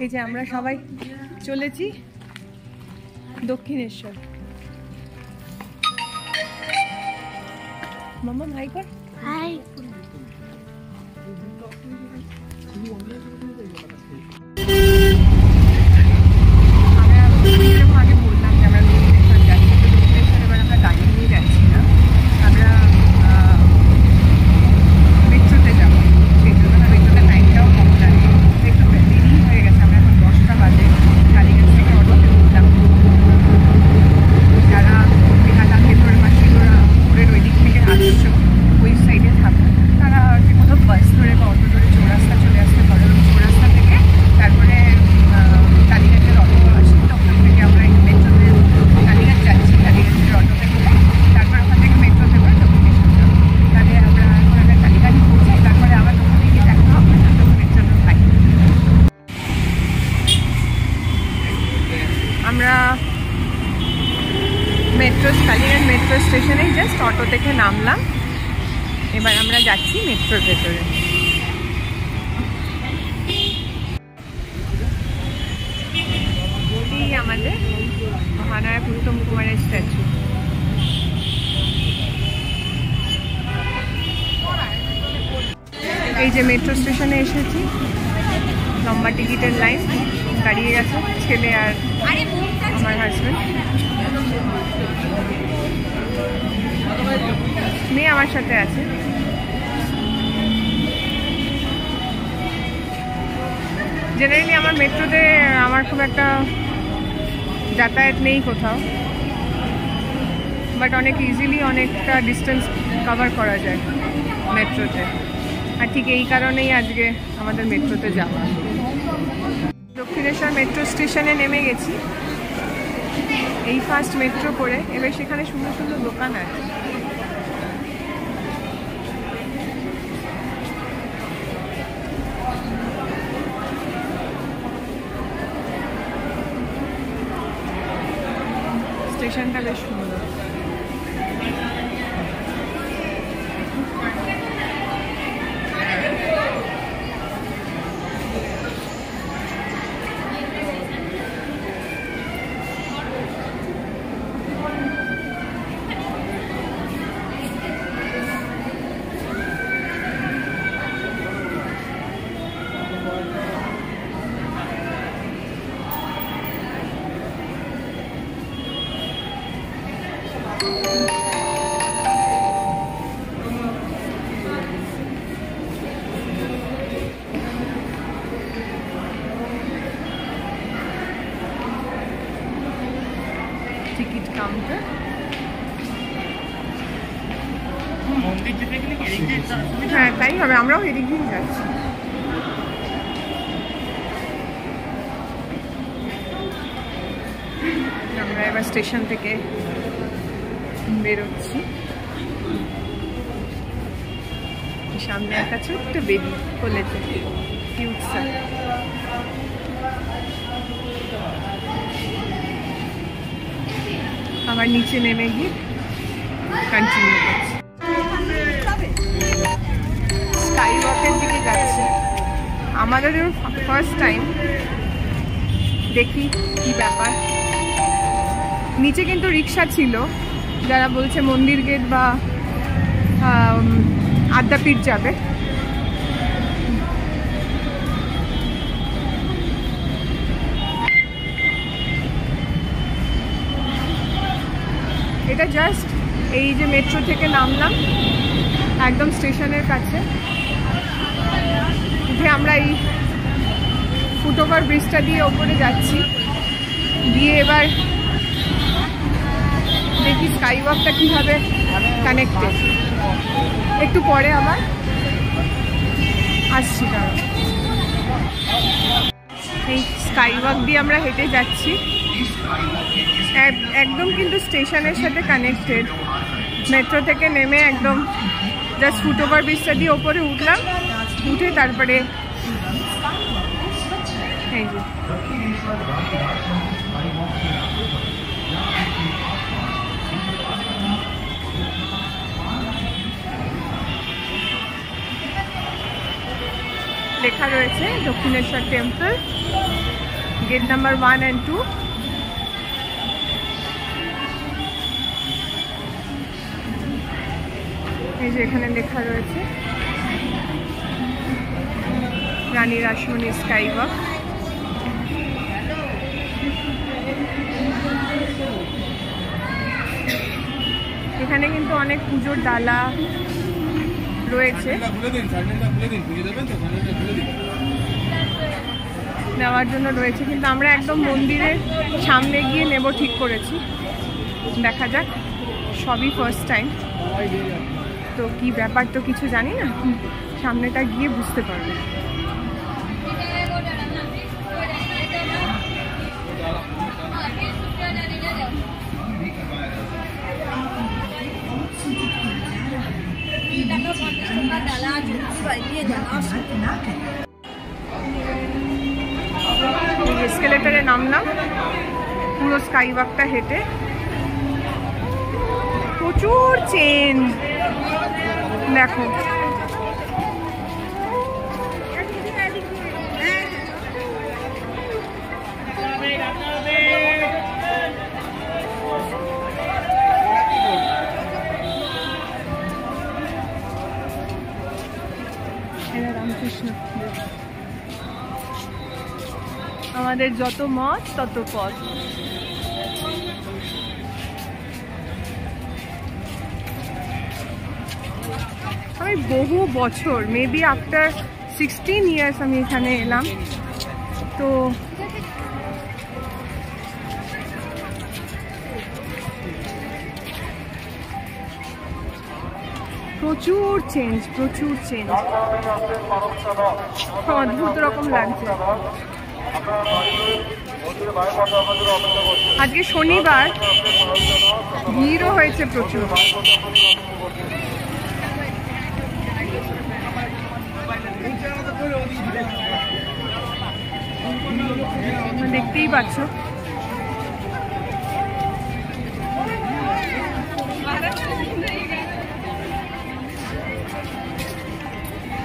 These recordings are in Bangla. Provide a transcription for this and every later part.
এই যে আমরা সবাই চলেছি দক্ষিণেশ্বর। মামা হাই কর। হাই। আগে বললাম যে আমরা দক্ষিণেশ্বর যাচ্ছি, তো দক্ষিণেশ্বর এবার আমরা গাড়ি নিয়ে যাচ্ছি না, আমরা মেট্রোতে যাবো। সেই জন্য মেট্রোতে টাইমটাও কম লাগে, একটু দেরি হয়ে গেছে। আমরা এখন 10টা বাজে কালীগঞ্জ থেকে অটোতে উঠলাম। যারা বেহালার ভেতরের মাসিগুলোরা ওদের ওই দিক থেকে আসছে, ওই সাইডে থাকবে, তারা যে কোনো বাস ধরে বা অটো ধরে চৌরাস্তা চলে আসতে পারে। চৌরাস্তা থেকে তারপরে কালীগঞ্জের অটো আসে, তখন থেকে আমরা এই মেট্রোতে কালীগঞ্জ যাচ্ছি। কালীগঞ্জের অটোতে করে তারপর ওখান থেকে মেট্রোতে করে দক্ষিণেশ্বর যাবো। তাহলে আমরা এখন একটা কালীগঞ্জ পৌঁছাই, তারপরে আবার দক্ষিণে গিয়ে দেখা হবে, দক্ষিণেশ্বর খাই। আমরা কালীগঞ্জ মেট্রো স্টেশনে জাস্ট অটো থেকে নামলাম, এবার আমরা যাচ্ছি মেট্রোর ভেতরে। এই আমাদের মহানায়ক উত্তম কুমারের স্ট্যাচু। এই যে মেট্রো স্টেশনে এসেছি, লম্বা টিকিটের লাইন, দাঁড়িয়ে গেছে ছেলে আর আমার হাজবেন্ড। মেয়ে আমার সাথে আছে। জেনারেলি আমার মেট্রোতে আমার খুব একটা যাতায়াত নেই কোথাও, বাট অনেক ইজিলি অনেকটা ডিস্টেন্স কভার করা যায় মেট্রোতে, আর ঠিক এই কারণেই আজকে আমাদের মেট্রোতে যাওয়া। দক্ষিণেশ্বর মেট্রো স্টেশনে নেমে গেছি, এই ফার্স্ট মেট্রো করে। এবার সেখানে সুন্দর সুন্দর দোকান আছে। স্টেশনটা বেশ সুন্দর। Ticket counter. হ্যাঁ তাই হবে, আমরাও এদিক দিয়ে যাচ্ছি। আমরা এবার স্টেশন থেকে বেরোচ্ছি। সামনে একটা ছোট্ট বেবি কোলেতে, কিউট স্যার। আবার নিচে নেমে গিয়ে কন্টিনিউ করছি। স্কাই ওয়াকের দিকে যাচ্ছে। আমাদের ফার্স্ট টাইম, দেখি কি ব্যাপার। নিচে কিন্তু রিক্সা ছিল, যারা বলছে মন্দির গেট বা আদ্যাপীঠ যাবে। এটা জাস্ট এই যে মেট্রো থেকে নামলাম, একদম স্টেশনের কাছে উঠে আমরা এই ফুটওভার ব্রিজটা দিয়ে ওপরে যাচ্ছি। গিয়ে এবার দেখি স্কাই ওয়াকটা কীভাবে কানেক্টেড। একটু পরে আবার আসছি। কারণ এই স্কাই ওয়াক দিয়ে আমরা হেঁটে যাচ্ছি, একদম কিন্তু স্টেশনের সাথে কানেক্টেড। মেট্রো থেকে নেমে একদম জাস্ট ফুটওভার ব্রিজটা দিয়ে ওপরে উঠলাম, উঠে তারপরে এই যে লেখা লেখা রয়েছে Dakshineswar temple, gate number 1 and 2। এই যে এখানে লেখা রয়েছে রানী রাসমণি স্কাই ওয়াক। এখানে কিন্তু অনেক পুজোর ডালা রয়েছে নেওয়ার জন্য রয়েছে, কিন্তু আমরা একদম মন্দিরের সামনে গিয়ে নেব ঠিক করেছি। দেখা যাক, সবই ফার্স্ট টাইম তো কি ব্যাপার তো কিছু জানি না, সামনেটা গিয়ে বুঝতে পারবো। এসকেলেটারে নামলাম, পুরো স্কাই ওয়াকটা হেঁটে। প্রচুর চেঞ্জ দেখো, রামকৃষ্ণ আমাদের যত মত তত পথ। আমি বহু বছর, মেবি আফটার 16 years আমি এখানে এলাম। তো প্রচুর চেঞ্জ, প্রচুর চেঞ্জ, অদ্ভুত রকম লাগছে। আজকে শনিবার, ভিড়ও হয়েছে প্রচুর। দেখতেই পাচ্ছ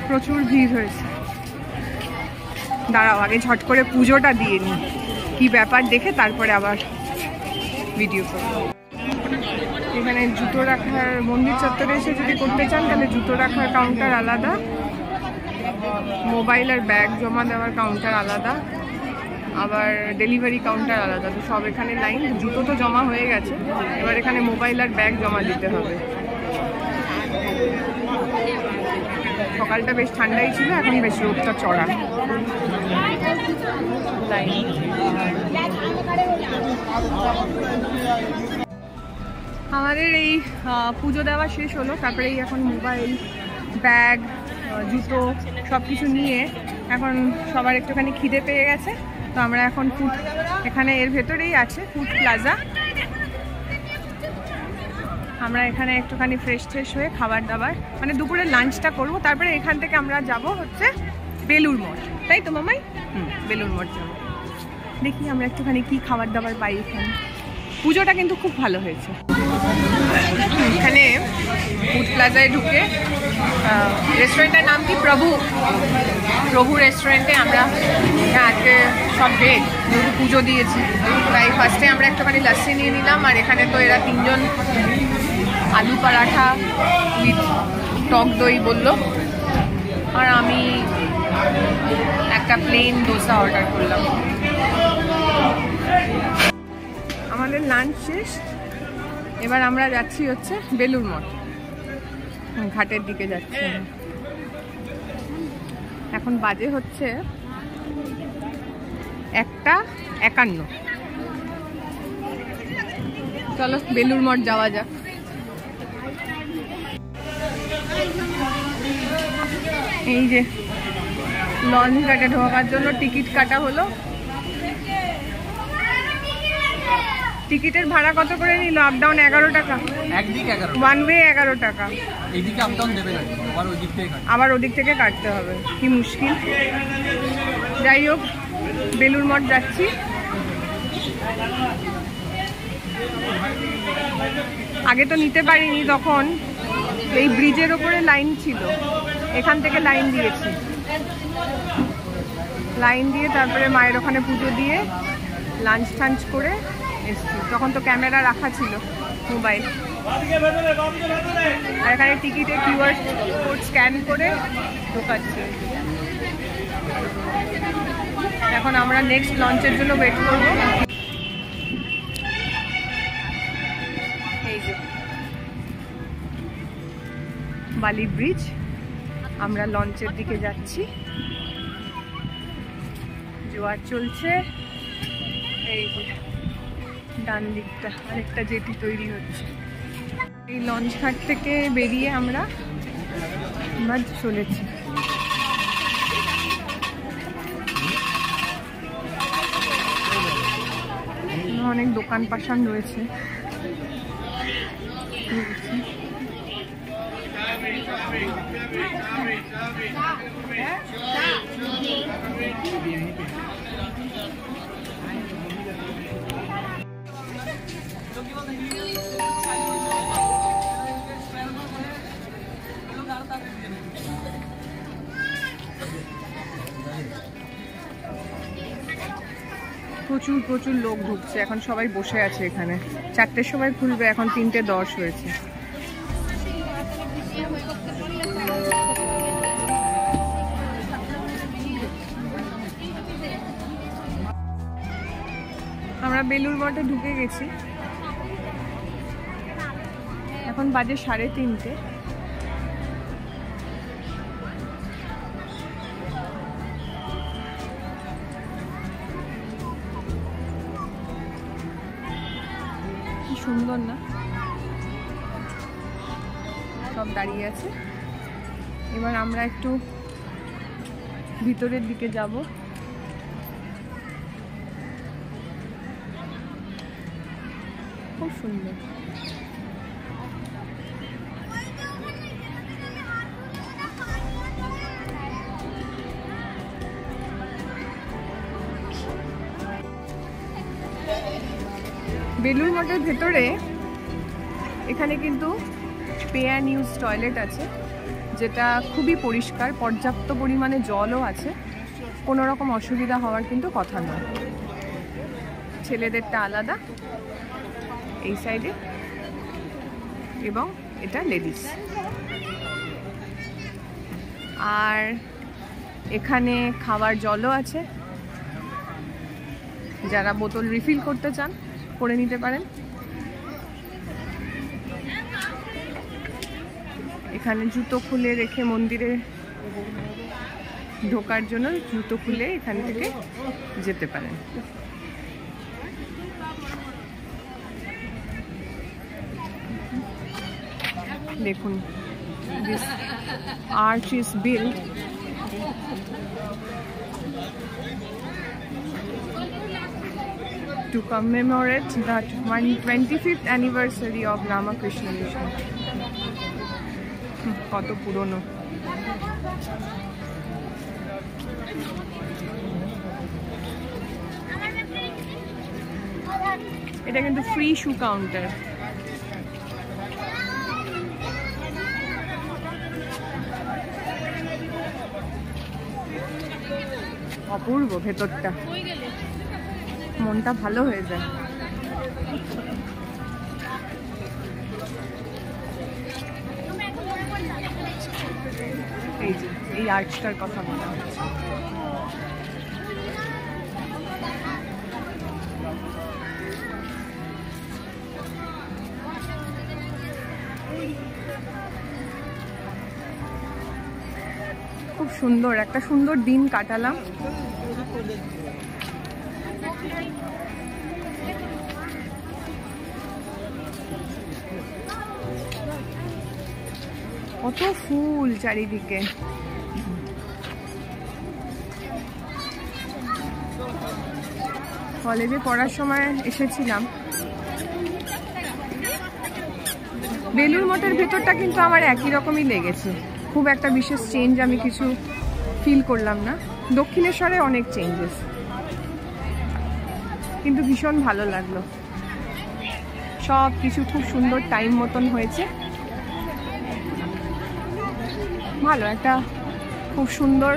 প্রচুর ভিড় হয়েছে। দাঁড়াও, আগে ঝট করে পুজোটা দিয়ে নিই, কি ব্যাপার দেখে তারপরে আবার ভিডিও করব। এখানে জুতো রাখার, মন্দির চত্বরে এসে যদি করতে চান তাহলে জুতো রাখার কাউন্টার আলাদা, মোবাইল আর ব্যাগ জমা দেওয়ার কাউন্টার আলাদা, আবার ডেলিভারি কাউন্টার আলাদা। তো সব এখানে লাইন। জুতো তো জমা হয়ে গেছে, এবার এখানে মোবাইল আর ব্যাগ জমা দিতে হবে। সকালটা বেশ ঠান্ডাই ছিল, এখন বেশ রোদটা চড়া। আমাদের এই পুজো দেওয়া শেষ হলো, তারপরে এখন মোবাইল, ব্যাগ, জুতো সব কিছু নিয়ে এখন সবার একটুখানি খিদে পেয়ে গেছে। তো আমরা এখন ফুড, এখানে এর ভেতরেই আছে ফুড প্লাজা, আমরা এখানে একটুখানি ফ্রেশ ট্রেশ হয়ে খাবার দাবার, মানে দুপুরে লাঞ্চটা করব। তারপরে এখান থেকে আমরা যাব হচ্ছে বেলুড় মঠ, তাই তো মামাই? বেলুড় মঠ যাবো। দেখি আমরা একটুখানি কি খাবার দাবার পাই এখানে। পুজোটা কিন্তু খুব ভালো হয়েছে। এখানে ফুড প্লাজায় ঢুকে, রেস্টুরেন্টের নাম কি? প্রভু রেস্টুরেন্টে আমরা আজকে সব ভেজ, যেহেতু পুজো দিয়েছি তাই ফার্স্টে আমরা একটুখানি লাস্সি নিয়ে নিলাম। আর এখানে তো এরা 3 জন আলু পরাঠা উইথ টক দই বললো, আর আমি একটা প্লেন ডোসা অর্ডার করলাম। আমাদের লাঞ্চ শেষ, এবার আমরা যাচ্ছি হচ্ছে বেলুড় মঠ, ঘাটের দিকে যাচ্ছি। এখন বাজে হচ্ছে 1:51। চলো বেলুড় মঠ যাওয়া যাক। এই যে লঞ্চ ঘাটে ঢোকার জন্য টিকিট কাটা হলো। টিকিটের ভাড়া কত করে নিল? আপ ডাউন 11 টাকা, একদিক 11, ওয়ান ওয়ে 11 টাকা। এইদিকে আপ ডাউন দেবে না, আবার ওদিক থেকে কাটতে হবে, কি মুশকিল। যাই হোক, বেলুড় মঠ যাচ্ছি। আগে তো নিতে পারিনি, তখন এই ব্রিজের ওপরে লাইন ছিল, এখান থেকে লাইন দিয়েছি। লাইন দিয়ে তারপরে মায়ের ওখানে পুজো দিয়ে লাঞ্চ টাঞ্চ করে এসছি। তখন তো ক্যামেরা রাখা ছিল মোবাইল। আর এখানে টিকিটে কিউআর কোড স্ক্যান করে ঢোকাচ্ছি। এখন আমরা নেক্সট লঞ্চের জন্য ওয়েট করবো। এই যে বালি ব্রিজ, আমরা লঞ্চের দিকে যাচ্ছি। জোয়ার চলছে। এই যে ডান দিকটা আরেকটা জেটি তৈরি হচ্ছে। এই লঞ্চ ঘাট থেকে বেরিয়ে আমরা চলেছি। অনেক দোকান পাশান রয়েছে। প্রচুর প্রচুর লোক ঢুকছে। এখন সবাই বসে আছে এখানে। 4টের সময় খুলবে, এখন 3:10 হয়েছে। আমরা বেলুড় মঠে ঢুকে গেছি। এখন বাজে 3:30। সুন্দর না? সব দাঁড়িয়ে আছে। এবার আমরা একটু ভিতরের দিকে যাব। খুব সুন্দর। বেলুড় মঠের ভেতরে এখানে কিন্তু পে অ্যান্ড ইউজ টয়লেট আছে, যেটা খুবই পরিষ্কার, পর্যাপ্ত পরিমাণে জলও আছে। কোনো রকম অসুবিধা হওয়ার কিন্তু কথা নয়। ছেলেদেরটা আলাদা এই সাইডে, এবং এটা লেডিস। আর এখানে খাওয়ার জলও আছে, যারা বোতল রিফিল করতে চান করে নিতে পারেন। এখানে জুতো খুলে রেখে মন্দিরে ঢোকার জন্য জুতো খুলে এখান থেকে যেতে পারেন। দেখুন, this arch is built to commemorate the 25th anniversary of Ramakrishna Mission. কত পুরনো। এটা কিন্তু ফ্রি শু কাউন্টার। অপূর্ব ভেতরটা, মনটা ভালো হয়ে যায়। এই যে এই আর্চটার কথা বলা হচ্ছে। খুব সুন্দর, একটা সুন্দর দিন কাটালাম। কত ফুল চারিদিকে। কলেজে পড়ার সময় এসেছিলাম। বেলুড় মঠের ভেতরটা কিন্তু আমার একই রকমই লেগেছে, খুব একটা বিশেষ চেঞ্জ আমি কিছু ফিল করলাম না। দক্ষিণেশ্বরে অনেক চেঞ্জেস, কিন্তু ভীষণ ভালো লাগলো। সব কিছু খুব সুন্দর টাইম মতন হয়েছে। ভালো একটা খুব সুন্দর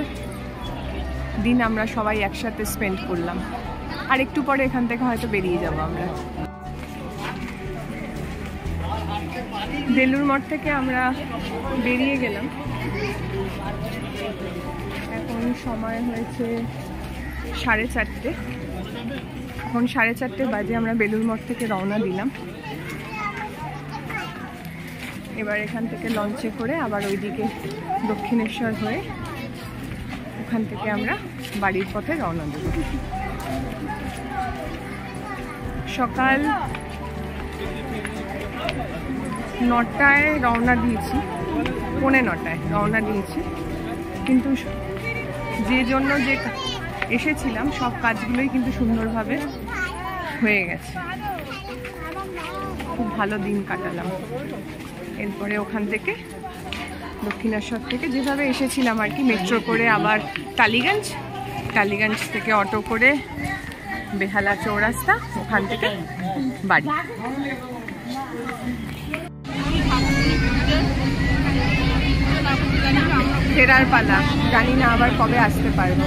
দিন আমরা সবাই একসাথে স্পেন্ড করলাম। আর একটু পরে এখান থেকে হয়তো বেরিয়ে যাব আমরা। বেলুড় মঠ থেকে আমরা বেরিয়ে গেলাম। এখন সময় হয়েছে 4:30। এখন 4:30 বাজে। আমরা বেলুড় মঠ থেকে রওনা দিলাম। এবার এখান থেকে লঞ্চে করে আবার ওইদিকে দক্ষিণেশ্বর হয়ে ওখান থেকে আমরা বাড়ির পথে রওনা দেব। সকাল 9টায় রওনা দিয়েছি, 9:45 রওনা দিয়েছি, কিন্তু যে জন্য যে এসেছিলাম সব কাজগুলোই কিন্তু সুন্দরভাবে হয়ে গেছে। খুব ভালো দিন কাটালাম। এরপরে ওখান থেকে দক্ষিণেশ্বর থেকে যেভাবে এসেছিলাম আর কি, মেট্রো করে আবার টালিগঞ্জ, টালিগঞ্জ থেকে অটো করে বেহালা চৌরাস্তা, ওখান থেকে বাড়ি। ফেরার পালা, জানি না আবার কবে আসতে পারবো।